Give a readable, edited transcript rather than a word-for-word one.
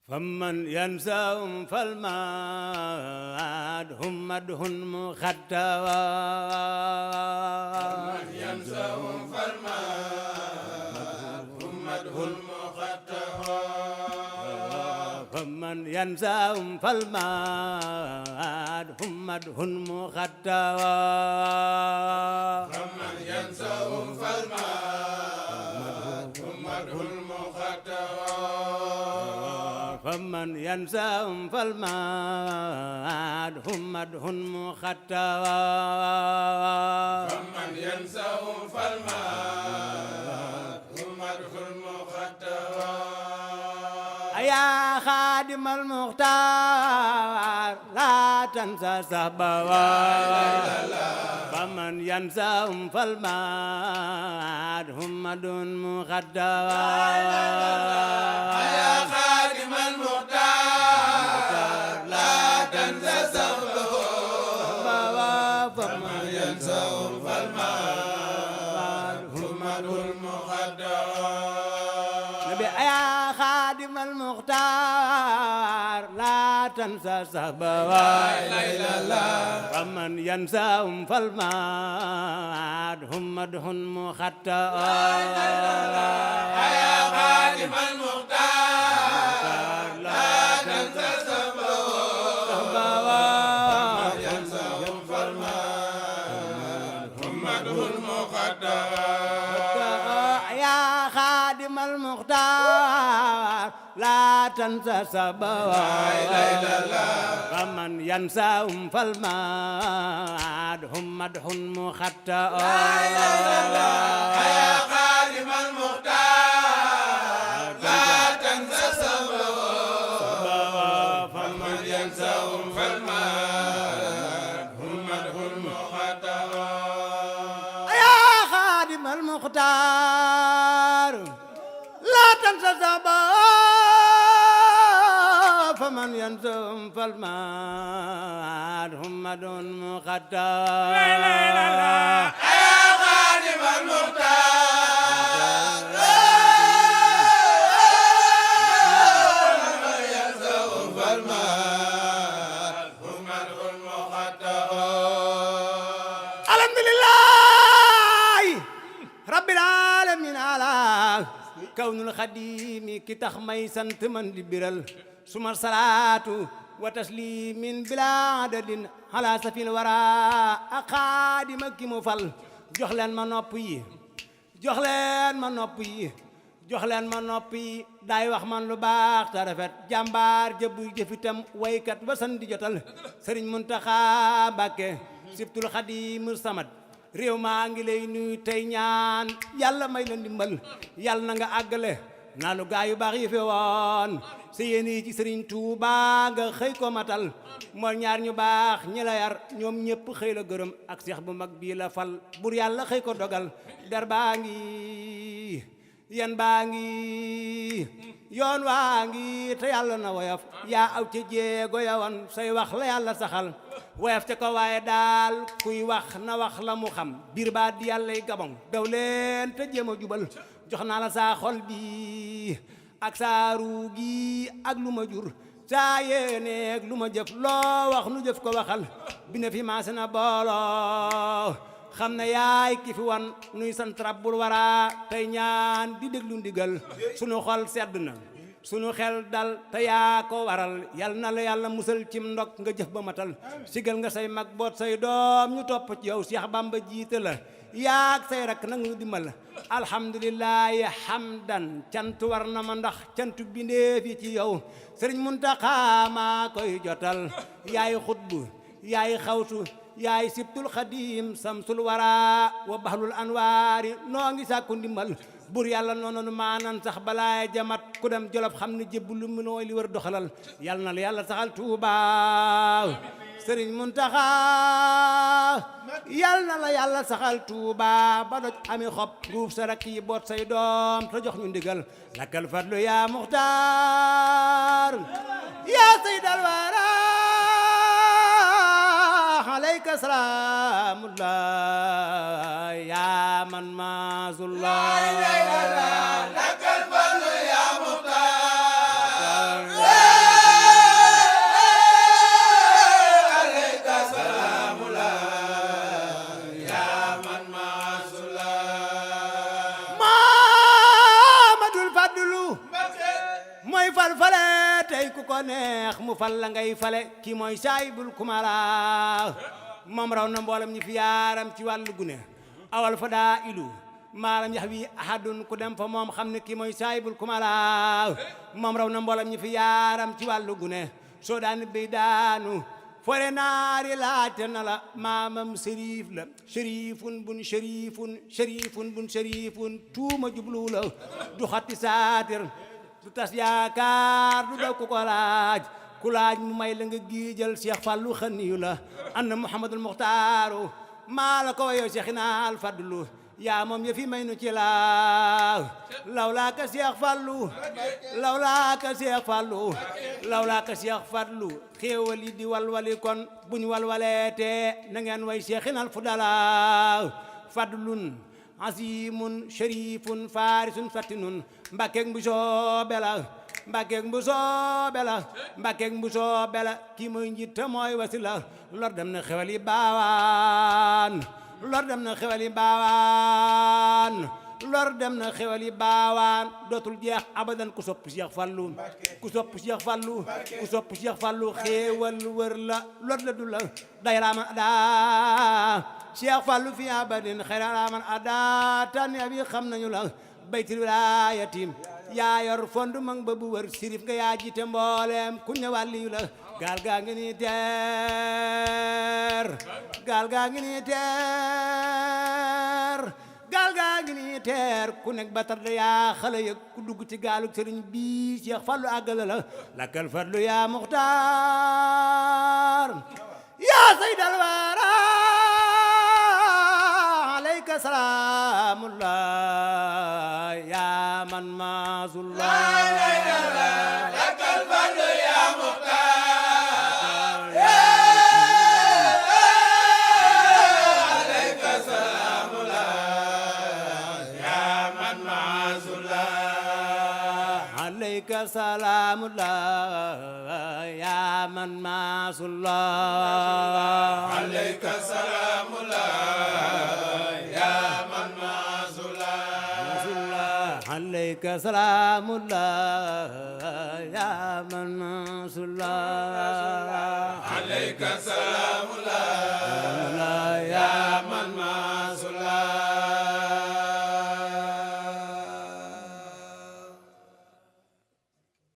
فمن ينساهم فالماد هم مدح مختوى فمن ينساهم فالماد هم مدح مختوى فمن ينساهم فالماد هم مدح مختوى فمن ينساهم فالماد هم مدح مختوى فمن ينساهم فالماد هم مدح مختوى فمن ينساهم فالماد هم مدح مختوى يا خادم المختار لا تنسى صحبه فمن ينساهم فالماد هم مدح مختوى يا خادم المختار لا تنسى صحبه فمن ينساهم فالماد هم مدح مختوى يا خادم المختار لا تنسى صحبه فمن ينساهم فالماد هم مدح مختوى يا خادم المختار لا تنسى صحبه فمن ينساهم فالماد هم مدح مختوى يا خادم المختار لا تنسى صحبه فمن ينساهم فالماد هم مدح مختوى يا خادم المختار لا تنسى صحبه فمن ينساهم فالماد هم مدح مختوى يا خادم المختار لا تنسى صحبه فمن ينساهم فالماد هم مدح مختوى يا خادم المختار فمن ينساهم فالماد هم مدح مختوى الحمد لله رب العالمين على كون الخديم كي tax may sant man di biral suma salaatu wa taslimin bila adadin ala safil wara ak xaadima ki mu fal jox leen ma nopp yi jox leen ma nopp yi jox leen ma nopp yi daay wax man lu baax te rafet jàmbaar jëbbu jëfitam waykat ba san di jotal Sëriñ Muntaxa Mbàkke sibtul xadim samad réew maa ngi lay nuyu tey ñaan yàlla may la ndimbal yàlla na nga àggale naa lu gaa yu baax yi fi woon sa yéen yi ci Sëriñ Tuuba nga xëy ko matal moo ñaar ñu baax ñi la yar ñoom ñëpp xëy la gërëm ak seex bu mag bii la fal bur yàlla xëy ko dogal der baa ngi yan baa ngi yoon waa ngi te yàlla na woyof yaa aw ca jéego yawan say wax la yàlla saxal woyof ca ko waaye daal kuy wax na wax la mu xam biir baa di yàllay gabon daw leen te jéem a jubal jox naa la saa xol bi ak saa ruu gi ak lu ma jur saa yéeneeg lu ma jëf loo wax nu jëf ko waxal bi ne fi maase na booloo xam ne yaay ki fi wan nuy sant rabbul wara tey ñaan di déglu ndigal sunu xol sedd na sunu xel dal te yaa ko waral yal na la yàlla musal cim ndok nga jëf ba matal sigal nga say mag boot say doom ñu topp ci yow Seex Bamba jiite la yaag say rak nag ñu dimbal alhamdulillahi hamdan cant war na ma ndax cantu bindéef yi ci yow Sëriñ Muntaxa maa koy jotal yaay xutbu yaay xawsu yaay sibtul xadim samsul wara wa bahlul anwaari noo ngi sàkku ndimbal bur yàlla noonu maanan sax balaay jamat ku dem jolof xam ne jébbalu mu nooy li wër doxalal yàlla na la yàlla saxal Tuuba Sëriñ Muntaxa yàlla na la yàlla saxal Tuuba ba doj ami xob nguuf sa rakk yi boot say doom te jox ñu ndigal lakkal fadlu yaa muxtaar yaa sayyidal wara alayka salaamullah yaa man maasullah لك الفضل يا مختار mooy fal fale tey ku ko neex mu fal la ngay fale kii mooy saayibul kumala moom raw na mboolem ñi fi yaaram ci wàllu gune awal fa daa ilu maalam yax wi ahadun ku dem fa moom xam ne kii mooy saayibul kumala moom raw na mboolem ñi fi yaaram ci wàllu gune soo daan béy daanu fore naari laajte na la maamam sërif la sërifun bun sërifun tuuma jublu la du xatti saatir du tas yaakaar du daw ku ko laaj ku laaj mu may la nga giijal Cheikh Fallou xaniyu la anna Muhammadul Muxtaaru maa la ko wayoo Cheikhina al Fadlu yaa moom ya fi may nu ci laaw lawlaaka Cheikh Fallou lawlaaka Cheikh Fallou lawlaaka Cheikh Fallou xéewal yi di walwali kon buñ walwaleete na ngeen way Cheikhina al Fudala fadlun asimun sharifun farisun fatinun mbàkkeeg mbu soobe la mbàkkeeg mbu soobe la mbàkkeeg mbu soobe la kii mooy njiit te mooy wasila lor dem na xewal yi baawaan lor dem na xewal yi baawaan lor dem na xewal yi baawaan dootul jeex abadan ku sopp Cheikh Fallou ku sopp Cheikh Fallou ku sopp Cheikh Fallou xéewal wër la lor la du la dayraaman adaa Cheikh Fallou fi abadin xayraaman adaa tànn bi xam nañu la baytil wilaayatim yaa yor fondu mang ba bu wër sirif nga yaa jiite mboolem ku ne wàlliyu la gaal gaa ngi nii teer gaal gaa ngi nii teer gaal gaa ngi nii teer ku nekk batar da yaa xale yëg ku dugg ci gaalu sëriñ bi Cheikh Fallou àggala la lakkal fadlu yaa muxtaar yaa saydal wara alayka salaamullah yaa man maasullah lakkal fadlu yaa muxtaar alayka salaamullah yaa man maasullah alayka salaamullah yaa man maasullah alayka salaamullah عليك سلام الله يا من نصر الله عليك سلام الله